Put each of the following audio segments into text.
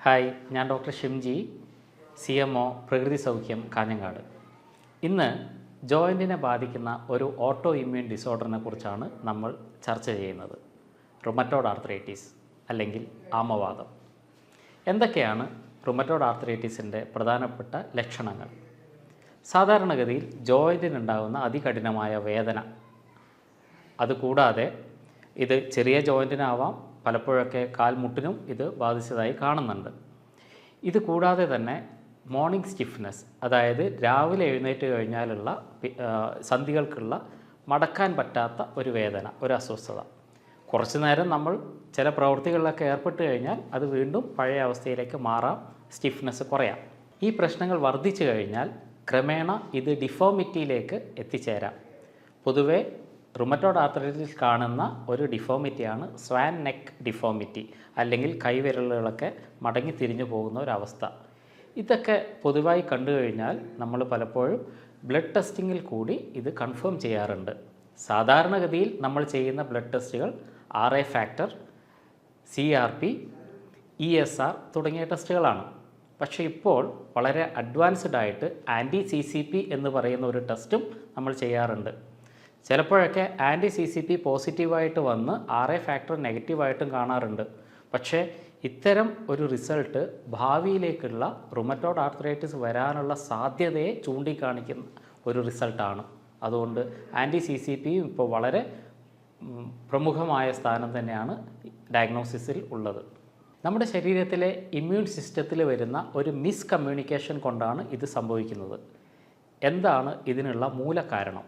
Hi, ഞാൻ doctor Shimji, CMO പ്രകൃതി സൗഖ്യം കാഞ്ഞങ്ങാട്. ഇന്ന് ജോയിൻറ്റിനെ ബാധിക്കുന്ന ഒരു ഓട്ടോ ഇമ്മ്യൂൺ ഡിസോർഡറിനെ കുറിച്ചാണ് നമ്മൾ ചർച്ച ചെയ്യുന്നത്. റുമറ്റോയ്ഡ് ആർത്രൈറ്റിസ് അല്ലെങ്കിൽ ആമവാദം. എന്തൊക്കെയാണ് റുമറ്റോയ്ഡ് ആർത്രൈറ്റിസിൻ്റെ പ്രധാനപ്പെട്ട ലക്ഷണങ്ങൾ? സാധാരണഗതിയിൽ ജോയിൻറ്റിനുണ്ടാകുന്ന അതികഠിനമായ വേദന, അതുകൂടാതെ ഇത് ചെറിയ ജോയിൻറ്റിനാവാം, പലപ്പോഴൊക്കെ കാൽമുട്ടിനും ഇത് ബാധിച്ചതായി കാണുന്നുണ്ട്. ഇത് കൂടാതെ തന്നെ മോർണിംഗ് സ്റ്റിഫ്നെസ്, അതായത് രാവിലെ എഴുന്നേറ്റ് കഴിഞ്ഞാലുള്ള സന്ധികൾക്കുള്ള മടക്കാൻ പറ്റാത്ത ഒരു വേദന, ഒരു അസ്വസ്ഥത. കുറച്ചു നേരം നമ്മൾ ചില പ്രവൃത്തികളിലൊക്കെ ഏർപ്പെട്ട് കഴിഞ്ഞാൽ അത് വീണ്ടും പഴയ അവസ്ഥയിലേക്ക് മാറാം, സ്റ്റിഫ്നെസ് കുറയാം. ഈ പ്രശ്നങ്ങൾ വർദ്ധിച്ചു കഴിഞ്ഞാൽ ക്രമേണ ഇത് ഡിഫോമിറ്റിയിലേക്ക് എത്തിച്ചേരാം. പൊതുവെ റുമറ്റോയ്ഡ് ആർത്രൈറ്റിസിൽ കാണുന്ന ഒരു ഡിഫോമിറ്റിയാണ് സ്വാൻ നെക്ക് ഡിഫോമിറ്റി, അല്ലെങ്കിൽ കൈവിരലുകളൊക്കെ മടങ്ങി തിരിഞ്ഞു പോകുന്ന ഒരവസ്ഥ. ഇതൊക്കെ പൊതുവായി കണ്ടു കഴിഞ്ഞാൽ നമ്മൾ പലപ്പോഴും ബ്ലഡ് ടെസ്റ്റിങ്ങിൽ കൂടി ഇത് കൺഫേം ചെയ്യാറുണ്ട്. സാധാരണഗതിയിൽ നമ്മൾ ചെയ്യുന്ന ബ്ലഡ് ടെസ്റ്റുകൾ RA ഫാക്ടർ, CRP, ESR തുടങ്ങിയ ടെസ്റ്റുകളാണ്. പക്ഷേ ഇപ്പോൾ വളരെ അഡ്വാൻസ്ഡ് ആയിട്ട് CCP എന്ന് പറയുന്ന ഒരു ടെസ്റ്റും നമ്മൾ ചെയ്യാറുണ്ട്. ചിലപ്പോഴൊക്കെ CCP പോസിറ്റീവായിട്ട് വന്ന് RA ഫാക്ടർ നെഗറ്റീവായിട്ടും കാണാറുണ്ട്. പക്ഷേ ഇത്തരം ഒരു റിസൾട്ട് ഭാവിയിലേക്കുള്ള റുമറ്റോയ്ഡ് ആർത്രൈറ്റിസ് വരാനുള്ള സാധ്യതയെ ചൂണ്ടിക്കാണിക്കുന്ന ഒരു റിസൾട്ടാണ്. അതുകൊണ്ട് CCPയും ഇപ്പോൾ വളരെ പ്രമുഖമായ സ്ഥാനം തന്നെയാണ് ഡയഗ്നോസിസിൽ ഉള്ളത്. നമ്മുടെ ശരീരത്തിലെ ഇമ്മ്യൂൺ സിസ്റ്റത്തിൽ വരുന്ന ഒരു മിസ് കമ്മ്യൂണിക്കേഷൻ കൊണ്ടാണ് ഇത് സംഭവിക്കുന്നത്. എന്താണ് ഇതിനുള്ള മൂലകാരണം?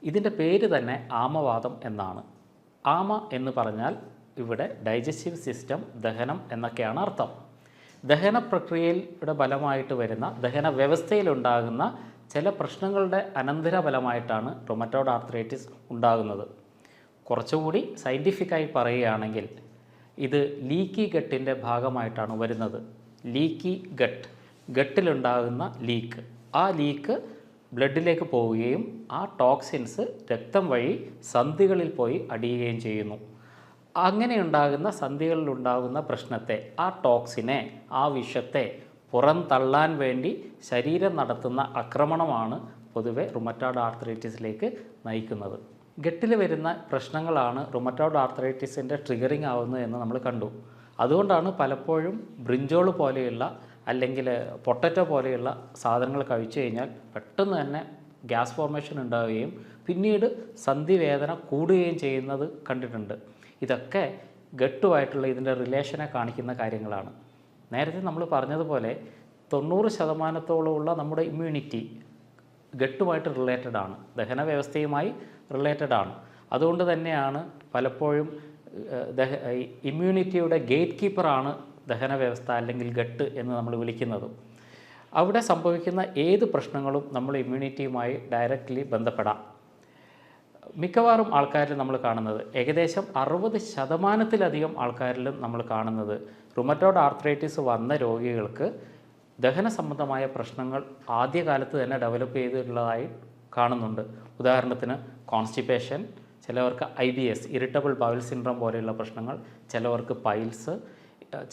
ഇതിൻ്റെ പേര് തന്നെ ആമവാദം എന്നാണ്. ആമ എന്ന് പറഞ്ഞാൽ ഇവിടെ ഡൈജസ്റ്റീവ് സിസ്റ്റം, ദഹനം എന്നൊക്കെയാണ് അർത്ഥം. ദഹന പ്രക്രിയയുടെ ഫലമായിട്ട് വരുന്ന ദഹന വ്യവസ്ഥയിലുണ്ടാകുന്ന ചില പ്രശ്നങ്ങളുടെ അനന്തരഫലമായിട്ടാണ് റുമറ്റോയ്ഡ് ആർത്രൈറ്റിസ് ഉണ്ടാകുന്നത്. കുറച്ചുകൂടി സയൻറ്റിഫിക്കായി പറയുകയാണെങ്കിൽ ഇത് ലീക്കി ഗട്ടിൻ്റെ ഭാഗമായിട്ടാണ് വരുന്നത്. ലീക്കി ഗട്ടിലുണ്ടാകുന്ന ലീക്ക്, ആ ലീക്ക് ബ്ലഡിലേക്ക് പോവുകയും ആ ടോക്സിൻസ് രക്തം വഴി സന്ധികളിൽ പോയി അടിയുകയും ചെയ്യുന്നു. അങ്ങനെ ഉണ്ടാകുന്ന സന്ധികളിലുണ്ടാകുന്ന പ്രശ്നത്തെ, ആ ടോക്സിനെ, ആ വിഷത്തെ പുറന്തള്ളാൻ വേണ്ടി ശരീരം നടത്തുന്ന ആക്രമണമാണ് പൊതുവെ റുമറ്റോയ്ഡ് ആർത്രൈറ്റിസിലേക്ക് നയിക്കുന്നത്. ഗട്ടിൽ വരുന്ന പ്രശ്നങ്ങളാണ് റുമറ്റോയ്ഡ് ആർത്രൈറ്റിസിൻ്റെ ട്രിഗറിങ് ആവുന്നത് എന്ന് നമ്മൾ കണ്ടു. അതുകൊണ്ടാണ് പലപ്പോഴും ബ്രിഞ്ചോൾ പോലെയുള്ള അല്ലെങ്കിൽ പൊട്ടറ്റോ പോലെയുള്ള സാധനങ്ങൾ കഴിച്ചു കഴിഞ്ഞാൽ പെട്ടെന്ന് തന്നെ ഗ്യാസ് ഫോർമേഷൻ ഉണ്ടാവുകയും പിന്നീട് സന്ധിവേദന കൂടുകയും ചെയ്യുന്നത് കണ്ടിട്ടുണ്ട്. ഇതൊക്കെ ഗട്ടുമായിട്ടുള്ള ഇതിൻ്റെ റിലേഷനെ കാണിക്കുന്ന കാര്യങ്ങളാണ്. നേരത്തെ നമ്മൾ പറഞ്ഞതുപോലെ 90% നമ്മുടെ ഇമ്മ്യൂണിറ്റി ഗട്ടുമായിട്ട് റിലേറ്റഡ് ആണ്, ദഹന വ്യവസ്ഥയുമായി റിലേറ്റഡ് ആണ്. അതുകൊണ്ട് തന്നെയാണ് പലപ്പോഴും ഇമ്മ്യൂണിറ്റിയുടെ ഗേറ്റ് കീപ്പറാണ് ദഹന വ്യവസ്ഥ അല്ലെങ്കിൽ ഗട്ട് എന്ന് നമ്മൾ വിളിക്കുന്നത്. അവിടെ സംഭവിക്കുന്ന ഏത് പ്രശ്നങ്ങളും നമ്മൾ ഇമ്മ്യൂണിറ്റിയുമായി ഡയറക്റ്റ്ലി ബന്ധപ്പെടാം. മിക്കവാറും ആൾക്കാരിൽ നമ്മൾ കാണുന്നത്, ഏകദേശം 60% ആൾക്കാരിലും നമ്മൾ കാണുന്നത് റുമറ്റോയ്ഡ് ആർത്രൈറ്റിസ് വന്ന രോഗികൾക്ക് ദഹന സംബന്ധമായ പ്രശ്നങ്ങൾ ആദ്യകാലത്ത് തന്നെ ഡെവലപ്പ് ചെയ്തിട്ടുള്ളതായി കാണുന്നുണ്ട്. ഉദാഹരണത്തിന് കോൺസ്റ്റിപ്പേഷൻ, ചിലവർക്ക് IBS ഇറിറ്റബിൾ ബവൽ സിൻഡ്രോം പോലെയുള്ള പ്രശ്നങ്ങൾ, ചിലവർക്ക് പൈൽസ്,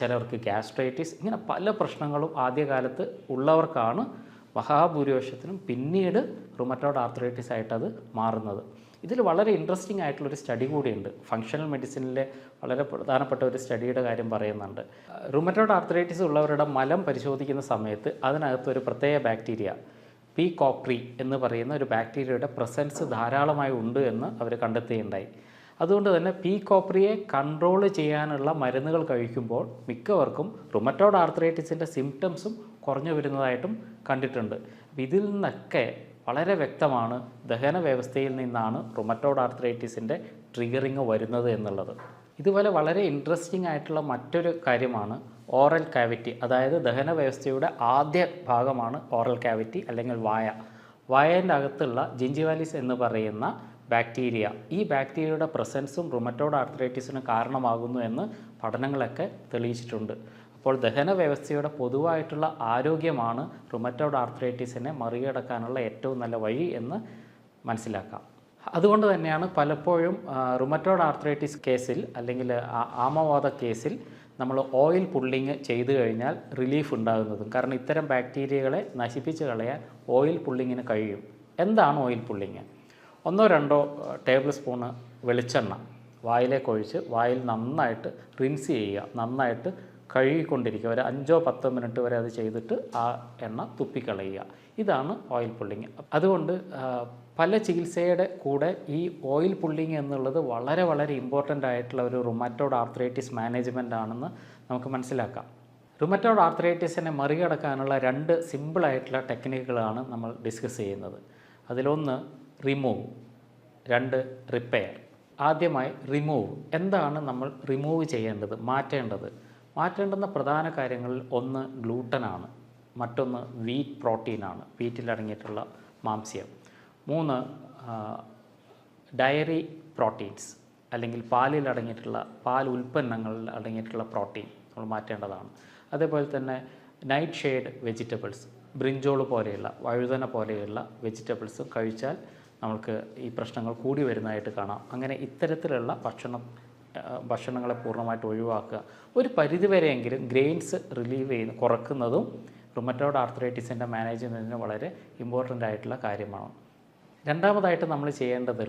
ചിലവർക്ക് ഗ്യാസ്ട്രൈറ്റിസ്, ഇങ്ങനെ പല പ്രശ്നങ്ങളും ആദ്യകാലത്ത് ഉള്ളവർക്കാണ് മഹാഭൂരിപക്ഷത്തിനും പിന്നീട് റുമറ്റോയ്ഡ് ആർത്രൈറ്റിസ് ആയിട്ടത് മാറുന്നത്. ഇതിൽ വളരെ ഇൻട്രസ്റ്റിംഗ് ആയിട്ടുള്ളൊരു സ്റ്റഡി കൂടിയുണ്ട്. ഫങ്ഷണൽ മെഡിസിനിലെ വളരെ പ്രധാനപ്പെട്ട ഒരു സ്റ്റഡിയുടെ കാര്യം പറയുന്നുണ്ട്. റുമറ്റോയ്ഡ് ആർത്രൈറ്റിസ് ഉള്ളവരുടെ മലം പരിശോധിക്കുന്ന സമയത്ത് അതിനകത്ത് ഒരു പ്രത്യേക ബാക്ടീരിയ, പി കോപ്രി എന്ന് പറയുന്ന ഒരു ബാക്ടീരിയയുടെ പ്രസൻസ് ധാരാളമായി ഉണ്ട് എന്ന് അവർ കണ്ടെത്തുകയുണ്ടായി. അതുകൊണ്ട് തന്നെ പി കോപ്രിയെ കൺട്രോൾ ചെയ്യാനുള്ള മരുന്നുകൾ കഴിക്കുമ്പോൾ മിക്കവർക്കും റുമറ്റോയ്ഡ് ആർത്രൈറ്റിസിൻ്റെ സിംറ്റംസും കുറഞ്ഞു വരുന്നതായിട്ടും കണ്ടിട്ടുണ്ട്. ഇതിൽ നിന്നൊക്കെ വളരെ വ്യക്തമാണ് ദഹന വ്യവസ്ഥയിൽ നിന്നാണ് റുമറ്റോയ്ഡ് ആർത്രൈറ്റിസിൻ്റെ ട്രിഗറിങ് വരുന്നത് എന്നുള്ളത്. ഇതുപോലെ വളരെ ഇൻട്രസ്റ്റിംഗ് ആയിട്ടുള്ള മറ്റൊരു കാര്യമാണ് ഓറൽ കാവിറ്റി. അതായത് ദഹന വ്യവസ്ഥയുടെ ആദ്യ ഭാഗമാണ് ഓറൽ കാവിറ്റി അല്ലെങ്കിൽ വായ. വായേൻ്റെ അകത്തുള്ള ജിഞ്ചിവാലിസ് എന്ന് പറയുന്ന ബാക്ടീരിയ, ഈ ബാക്ടീരിയയുടെ പ്രസൻസും റുമറ്റോയ്ഡ് ആർത്രൈറ്റിസിന് കാരണമാകുന്നു എന്ന് പഠനങ്ങളൊക്കെ തെളിയിച്ചിട്ടുണ്ട്. അപ്പോൾ ദഹന വ്യവസ്ഥയുടെ പൊതുവായിട്ടുള്ള ആരോഗ്യമാണ് റുമറ്റോയ്ഡ് ആർത്രൈറ്റിസിനെ മറികടക്കാനുള്ള ഏറ്റവും നല്ല വഴി എന്ന് മനസ്സിലാക്കാം. അതുകൊണ്ട് തന്നെയാണ് പലപ്പോഴും റുമറ്റോയ്ഡ് ആർത്രൈറ്റിസ് കേസിൽ അല്ലെങ്കിൽ ആമവാദ കേസിൽ നമ്മൾ ഓയിൽ പുള്ളിങ് ചെയ്തു കഴിഞ്ഞാൽ റിലീഫ് ഉണ്ടാകുന്നതും. കാരണം ഇത്തരം ബാക്ടീരിയകളെ നശിപ്പിച്ച് കളയാൻ ഓയിൽ പുള്ളിങ്ങിന് കഴിയും. എന്താണ് ഓയിൽ പുള്ളിങ്? 1-2 ടേബിൾ സ്പൂണ് വെളിച്ചെണ്ണ വായിലേക്ക് ഒഴിച്ച് വായിൽ നന്നായിട്ട് റിൻസ് ചെയ്യുക, നന്നായിട്ട് കഴുകിക്കൊണ്ടിരിക്കുക. ഒരു 5-10 മിനിറ്റ് വരെ അത് ചെയ്തിട്ട് ആ എണ്ണ തുപ്പിക്കളയുക. ഇതാണ് ഓയിൽ പുള്ളിങ്. അതുകൊണ്ട് പല ചികിത്സയുടെ കൂടെ ഈ ഓയിൽ പുള്ളിങ് എന്നുള്ളത് വളരെ വളരെ ഇമ്പോർട്ടൻ്റ് ആയിട്ടുള്ള ഒരു റുമറ്റോയ്ഡ് ആർത്രൈറ്റിസ് മാനേജ്മെൻ്റ് ആണെന്ന് നമുക്ക് മനസ്സിലാക്കാം. റുമറ്റോയ്ഡ് ആർത്രൈറ്റിസിനെ മറികടക്കാനുള്ള 2 സിമ്പിളായിട്ടുള്ള ടെക്നിക്കുകളാണ് നമ്മൾ ഡിസ്കസ് ചെയ്യുന്നത്. അതിലൊന്ന് റിമൂവ്, 2 റിപ്പയർ. ആദ്യമായി റിമൂവ്. എന്താണ് നമ്മൾ റിമൂവ് ചെയ്യേണ്ടത്, മാറ്റേണ്ടുന്ന പ്രധാന കാര്യങ്ങളിൽ ഒന്ന് ഗ്ലൂട്ടനാണ്, മറ്റൊന്ന് വീറ്റ് പ്രോട്ടീനാണ്, വീറ്റിൽ അടങ്ങിയിട്ടുള്ള മാംസ്യം. 3 ഡയറി പ്രോട്ടീൻസ് അല്ലെങ്കിൽ പാലിൽ അടങ്ങിയിട്ടുള്ള പാൽ ഉൽപ്പന്നങ്ങളിൽ അടങ്ങിയിട്ടുള്ള പ്രോട്ടീൻ നമ്മൾ മാറ്റേണ്ടതാണ്. അതേപോലെ തന്നെ നൈറ്റ് ഷെയ്ഡ് വെജിറ്റബിൾസ്, ബ്രിഞ്ചോൾ പോലെയുള്ള വഴുതന പോലെയുള്ള വെജിറ്റബിൾസ് കഴിച്ചാൽ നമുക്ക് ഈ പ്രശ്നങ്ങൾ കൂടി വരുന്നതായിട്ട് കാണാം. അങ്ങനെ ഇത്തരത്തിലുള്ള ഭക്ഷണങ്ങളെ പൂർണ്ണമായിട്ട് ഒഴിവാക്കുക. ഒരു പരിധിവരെയെങ്കിലും ഗ്രെയിൻസ് കുറക്കുന്നതും റുമറ്റോയ്ഡ് ആർത്രൈറ്റിസിൻ്റെ മാനേജ്മെൻറ്റിന് വളരെ ഇമ്പോർട്ടൻ്റ് ആയിട്ടുള്ള കാര്യമാണ്. രണ്ടാമതായിട്ട് നമ്മൾ ചെയ്യേണ്ടത്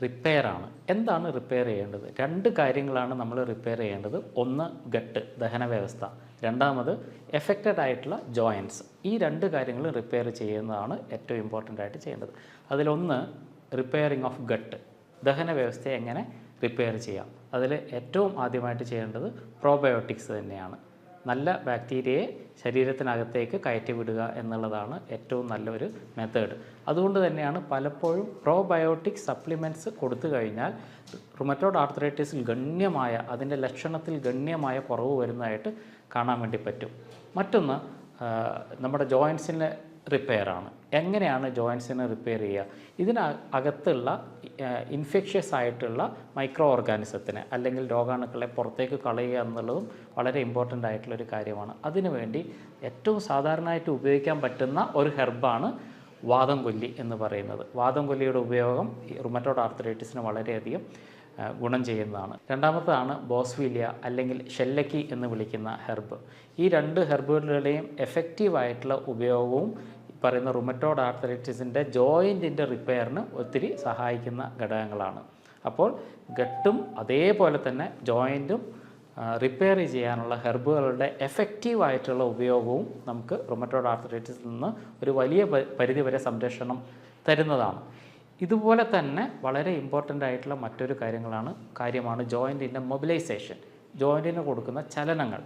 റിപ്പയറാണ്. എന്താണ് റിപ്പയർ ചെയ്യേണ്ടത്? 2 കാര്യങ്ങളാണ് നമ്മൾ റിപ്പയർ ചെയ്യേണ്ടത്. ഒന്ന് ഗട്ട്, ദഹന വ്യവസ്ഥ. രണ്ടാമത് എഫക്റ്റഡ് ആയിട്ടുള്ള ജോയിൻറ്റ്സ്. ഈ 2 കാര്യങ്ങൾ റിപ്പയർ ചെയ്യുന്നതാണ് ഏറ്റവും ഇമ്പോർട്ടൻ്റ് ആയിട്ട് ചെയ്യേണ്ടത്. അതിലൊന്ന് റിപ്പയറിങ് ഓഫ് ഗട്ട്, ദഹന വ്യവസ്ഥയെ എങ്ങനെ റിപ്പയർ ചെയ്യാം. അതിൽ ഏറ്റവും ആദ്യമായിട്ട് ചെയ്യേണ്ടത് പ്രോബയോട്ടിക്സ് തന്നെയാണ്. നല്ല ബാക്ടീരിയയെ ശരീരത്തിനകത്തേക്ക് കയറ്റിവിടുക എന്നുള്ളതാണ് ഏറ്റവും നല്ലൊരു മെത്തേഡ്. അതുകൊണ്ട് തന്നെയാണ് പലപ്പോഴും പ്രോബയോട്ടിക് സപ്ലിമെൻറ്റ്സ് കൊടുത്തു കഴിഞ്ഞാൽ റുമറ്റോയ്ഡ് ആർത്രൈറ്റിസിൽ അതിൻ്റെ ലക്ഷണത്തിൽ ഗണ്യമായ കുറവ് വരുന്നതായിട്ട് കാണാൻ വേണ്ടി പറ്റും. മറ്റൊന്ന് നമ്മുടെ ജോയിൻസിൻ്റെ റിപ്പയറാണ്. എങ്ങനെയാണ് ജോയിൻസിനെ റിപ്പയർ ചെയ്യുക? ഇതിനകത്തുള്ള ഇൻഫെക്ഷ്യസ് ആയിട്ടുള്ള മൈക്രോ ഓർഗാനിസത്തിനെ അല്ലെങ്കിൽ രോഗാണുക്കളെ പുറത്തേക്ക് കളയുക എന്നുള്ളതും വളരെ ഇമ്പോർട്ടൻ്റ് ആയിട്ടുള്ളൊരു കാര്യമാണ്. അതിനുവേണ്ടി ഏറ്റവും സാധാരണയായിട്ട് ഉപയോഗിക്കാൻ പറ്റുന്ന ഒരു ഹെർബാണ് വാദം കൊല്ലി എന്ന് പറയുന്നത്. വാദം കൊല്ലിയുടെ ഉപയോഗം റുമറ്റോയ്ഡ് ആർത്രൈറ്റിസിന് വളരെയധികം ഗുണം ചെയ്യുന്നതാണ്. രണ്ടാമതാണ് ബോസ്വീലിയ അല്ലെങ്കിൽ ഷെല്ലക്കി എന്ന് വിളിക്കുന്ന ഹെർബ്. ഈ 2 ഹെർബുകളുടെയും എഫക്റ്റീവായിട്ടുള്ള ഉപയോഗവും പറയുന്ന റുമറ്റോയ്ഡ് ആർത്രൈറ്റിസിൻ്റെ ജോയിൻറ്റിൻ്റെ റിപ്പയറിന് ഒത്തിരി സഹായിക്കുന്ന ഘടകങ്ങളാണ്. അപ്പോൾ ഗട്ടും അതേപോലെ തന്നെ ജോയിൻറ്റും റിപ്പയർ ചെയ്യാനുള്ള ഹെർബുകളുടെ എഫക്റ്റീവായിട്ടുള്ള ഉപയോഗവും നമുക്ക് റുമറ്റോയ്ഡ് ആർത്രൈറ്റിസിൽ നിന്ന് ഒരു വലിയ പരിധിവരെ സംരക്ഷണം തരുന്നതാണ്. ഇതുപോലെ തന്നെ വളരെ ഇമ്പോർട്ടൻ്റ് ആയിട്ടുള്ള മറ്റൊരു കാര്യമാണ് ജോയിൻറ്റിൻ്റെ മൊബിലൈസേഷൻ, ജോയിൻറ്റിന് കൊടുക്കുന്ന ചലനങ്ങൾ.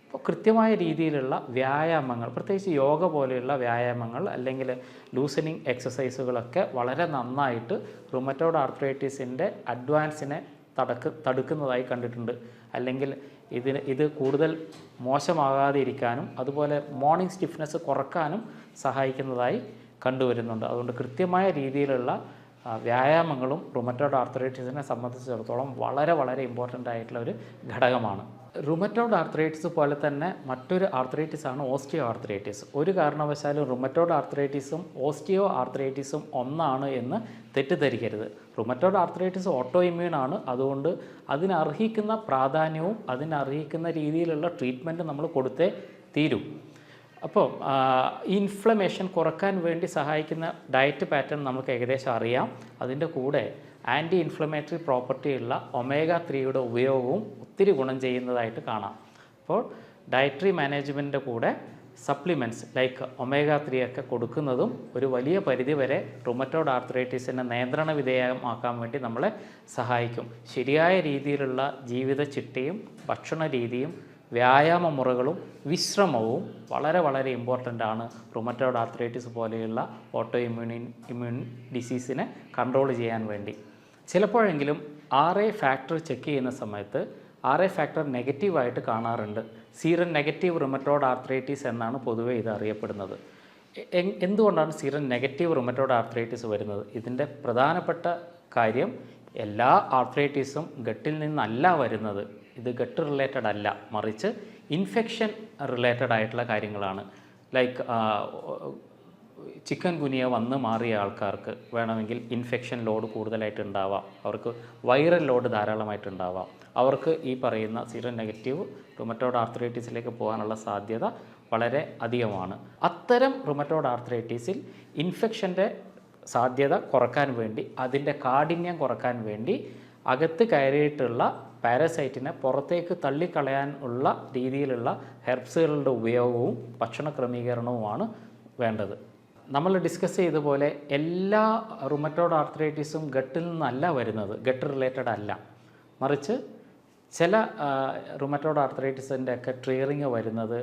അപ്പോൾ കൃത്യമായ രീതിയിലുള്ള വ്യായാമങ്ങൾ, പ്രത്യേകിച്ച് യോഗ പോലെയുള്ള വ്യായാമങ്ങൾ അല്ലെങ്കിൽ ലൂസനിങ് എക്സസൈസുകളൊക്കെ വളരെ നന്നായിട്ട് റുമറ്റോയ്ഡ് ആർത്രൈറ്റിസിൻ്റെ അഡ്വാൻസിനെ തടുക്കുന്നതായി കണ്ടിട്ടുണ്ട്. അല്ലെങ്കിൽ ഇത് കൂടുതൽ മോശമാകാതെ ഇരിക്കാനും അതുപോലെ മോർണിംഗ് സ്റ്റിഫ്നെസ് കുറക്കാനും സഹായിക്കുന്നതായി കണ്ടുവരുന്നുണ്ട്. അതുകൊണ്ട് കൃത്യമായ രീതിയിലുള്ള വ്യായാമങ്ങളും റുമറ്റോയ്ഡ് ആർത്രൈറ്റിസിനെ സംബന്ധിച്ചിടത്തോളം വളരെ വളരെ ഇമ്പോർട്ടൻ്റ് ആയിട്ടുള്ള ഒരു ഘടകമാണ്. റുമറ്റോയ്ഡ് ആർത്രൈറ്റിസ് പോലെ തന്നെ മറ്റൊരു ആർത്രൈറ്റിസാണ് ഓസ്റ്റിയോ ആർത്രൈറ്റിസ്. ഒരു കാരണവശാലും റുമറ്റോയ്ഡ് ആർത്രൈറ്റിസും ഓസ്റ്റിയോ ആർത്രൈറ്റിസും ഒന്നാണ് എന്ന് തെറ്റിദ്ധരിക്കരുത്. റുമറ്റോയ്ഡ് ആർത്രൈറ്റിസ് ഓട്ടോ ഇമ്മ്യൂണാണ്. അതുകൊണ്ട് അതിനർഹിക്കുന്ന പ്രാധാന്യവും അതിനർഹിക്കുന്ന രീതിയിലുള്ള ട്രീറ്റ്മെൻറ്റ് നമ്മൾ കൊടുത്തേ തീരൂ. അപ്പോൾ ഇൻഫ്ലമേഷൻ കുറക്കാൻ വേണ്ടി സഹായിക്കുന്ന ഡയറ്റ് പാറ്റേൺ നമുക്ക് ഏകദേശം അറിയാം. അതിൻ്റെ കൂടെ ആൻറ്റി ഇൻഫ്ലമേറ്ററി പ്രോപ്പർട്ടിയുള്ള ഒമേഗ-3യുടെ ഉപയോഗവും ഒത്തിരി ഗുണം ചെയ്യുന്നതായിട്ട് കാണാം. അപ്പോൾ ഡയറ്ററി മാനേജ്മെൻറ്റിൻ്റെ കൂടെ സപ്ലിമെൻറ്റ്സ് ലൈക്ക് ഒമേഗ-3 ഒക്കെ കൊടുക്കുന്നതും ഒരു വലിയ പരിധിവരെ റുമറ്റോയ്ഡ് ആർത്രൈറ്റിസിനെ നിയന്ത്രണ വിധേയമാക്കാൻ വേണ്ടി നമ്മളെ സഹായിക്കും. ശരിയായ രീതിയിലുള്ള ജീവിത ചിട്ടയും ഭക്ഷണ രീതിയും വ്യായാമ മുറകളും വിശ്രമവും വളരെ വളരെ ഇമ്പോർട്ടൻ്റ് ആണ് റുമറ്റോയ്ഡ് ആർത്രൈറ്റിസ് പോലെയുള്ള ഓട്ടോ ഇമ്മ്യൂൺ ഡിസീസിനെ കൺട്രോൾ ചെയ്യാൻ വേണ്ടി. ചിലപ്പോഴെങ്കിലും RA ഫാക്ടർ ചെക്ക് ചെയ്യുന്ന സമയത്ത് RA ഫാക്ടർ നെഗറ്റീവായിട്ട് കാണാറുണ്ട്. സീറം നെഗറ്റീവ് റുമറ്റോയ്ഡ് ആർത്രൈറ്റിസ് എന്നാണ് പൊതുവെ ഇത് അറിയപ്പെടുന്നത്. എന്തുകൊണ്ടാണ് സീറം നെഗറ്റീവ് റുമറ്റോയ്ഡ് ആർത്രൈറ്റിസ് വരുന്നത്? ഇതിൻ്റെ പ്രധാനപ്പെട്ട കാര്യം എല്ലാ ആർത്രൈറ്റിസും ഗട്ടിൽ നിന്നല്ല വരുന്നത്. ഇത് ഗട്ട് റിലേറ്റഡ് അല്ല, മറിച്ച് ഇൻഫെക്ഷൻ റിലേറ്റഡ് ആയിട്ടുള്ള കാര്യങ്ങളാണ്. ലൈക്ക് ചിക്കൻ ഗുനിയ വന്ന് മാറിയ ആൾക്കാർക്ക് വേണമെങ്കിൽ ഇൻഫെക്ഷൻ ലോഡ് കൂടുതലായിട്ട് ഉണ്ടാവാം, അവർക്ക് വൈറൽ ലോഡ് ധാരാളമായിട്ട് ഉണ്ടാവാം, അവർക്ക് ഈ പറയുന്ന സീറോ നെഗറ്റീവ് റുമറ്റോയ്ഡ് ആർത്രൈറ്റിസിലേക്ക് പോകാനുള്ള സാധ്യത വളരെ അധികമാണ്. അത്തരം റുമറ്റോയ്ഡ് ആർത്രൈറ്റിസിൽ ഇൻഫെക്ഷൻ്റെ സാധ്യത കുറക്കാൻ വേണ്ടി, അതിൻ്റെ കാഠിന്യം കുറക്കാൻ വേണ്ടി അകത്ത് കയറിയിട്ടുള്ള പാരസൈറ്റിനെ പുറത്തേക്ക് തള്ളിക്കളയാൻ ഉള്ള രീതിയിലുള്ള ഹെർബ്സുകളുടെ ഉപയോഗവും ഭക്ഷണ ക്രമീകരണവുമാണ് വേണ്ടത്. നമ്മൾ ഡിസ്കസ് ചെയ്ത പോലെ എല്ലാ റുമറ്റോയ്ഡ് ആർത്രൈറ്റിസും ഗട്ടിൽ നിന്നല്ല വരുന്നത്, ഗട്ട് റിലേറ്റഡ് അല്ല. മറിച്ച് ചില റുമറ്റോയ്ഡ് ആർത്രൈറ്റിസിൻ്റെ ഒക്കെ ട്രിയറിങ് വരുന്നത്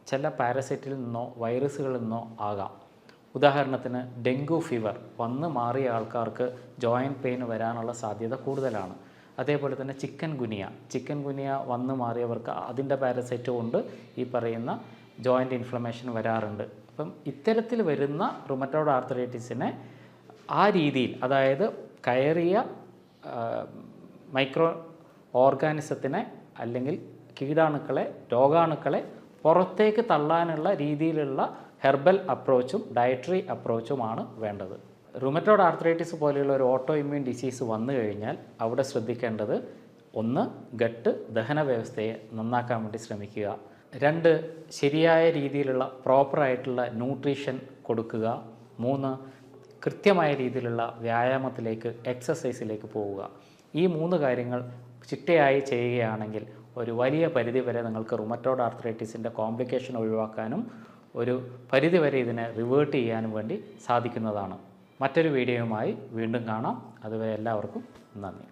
ചില പാരസൈറ്റിൽ നിന്നോ വൈറസുകളിൽ നിന്നോ ആകാം. ഉദാഹരണത്തിന് ഡെങ്കു ഫീവർ വന്ന് മാറിയ ആൾക്കാർക്ക് ജോയിൻറ്റ് പെയിൻ വരാനുള്ള സാധ്യത കൂടുതലാണ്. അതേപോലെ തന്നെ ചിക്കൻ ഗുനിയ വന്ന് മാറിയവർക്ക് അതിൻ്റെ പാരസൈറ്റ് കൊണ്ട് ഈ പറയുന്ന ജോയിൻറ്റ് ഇൻഫ്ലമേഷൻ വരാറുണ്ട്. അപ്പം ഇത്തരത്തിൽ വരുന്ന റുമറ്റോയ്ഡ് ആർത്രൈറ്റിസിനെ ആ രീതിയിൽ, അതായത് കയറിയ മൈക്രോ ഓർഗാനിസത്തിനെ അല്ലെങ്കിൽ കീടാണുക്കളെ, രോഗാണുക്കളെ പുറത്തേക്ക് തള്ളാനുള്ള രീതിയിലുള്ള ഹെർബൽ അപ്രോച്ചും ഡയറ്ററി അപ്രോച്ചുമാണ് വേണ്ടത്. റുമറ്റോയ്ഡ് ആർത്രൈറ്റിസ് പോലെയുള്ള ഒരു ഓട്ടോ ഇമ്മ്യൂൺ ഡിസീസ് വന്നു കഴിഞ്ഞാൽ അവിടെ ശ്രദ്ധിക്കേണ്ടത്, 1, ഗട്ട് ദഹന വ്യവസ്ഥയെ നന്നാക്കാൻ വേണ്ടി ശ്രമിക്കുക. 2, ശരിയായ രീതിയിലുള്ള പ്രോപ്പറായിട്ടുള്ള ന്യൂട്രീഷൻ കൊടുക്കുക. 3, കൃത്യമായ രീതിയിലുള്ള വ്യായാമത്തിലേക്ക്, എക്സസൈസിലേക്ക് പോവുക. ഈ 3 കാര്യങ്ങൾ ചിട്ടയായി ചെയ്യുകയാണെങ്കിൽ ഒരു വലിയ പരിധിവരെ നിങ്ങൾക്ക് റുമറ്റോയ്ഡ് ആർത്രൈറ്റിസിൻ്റെ കോംപ്ലിക്കേഷൻ ഒഴിവാക്കാനും ഒരു പരിധിവരെ ഇതിനെ റിവേർട്ട് ചെയ്യാനും വേണ്ടി സാധിക്കുന്നതാണ്. മറ്റൊരു വീഡിയോയുമായി വീണ്ടും കാണാം. അതുവരെ എല്ലാവർക്കും നന്ദി.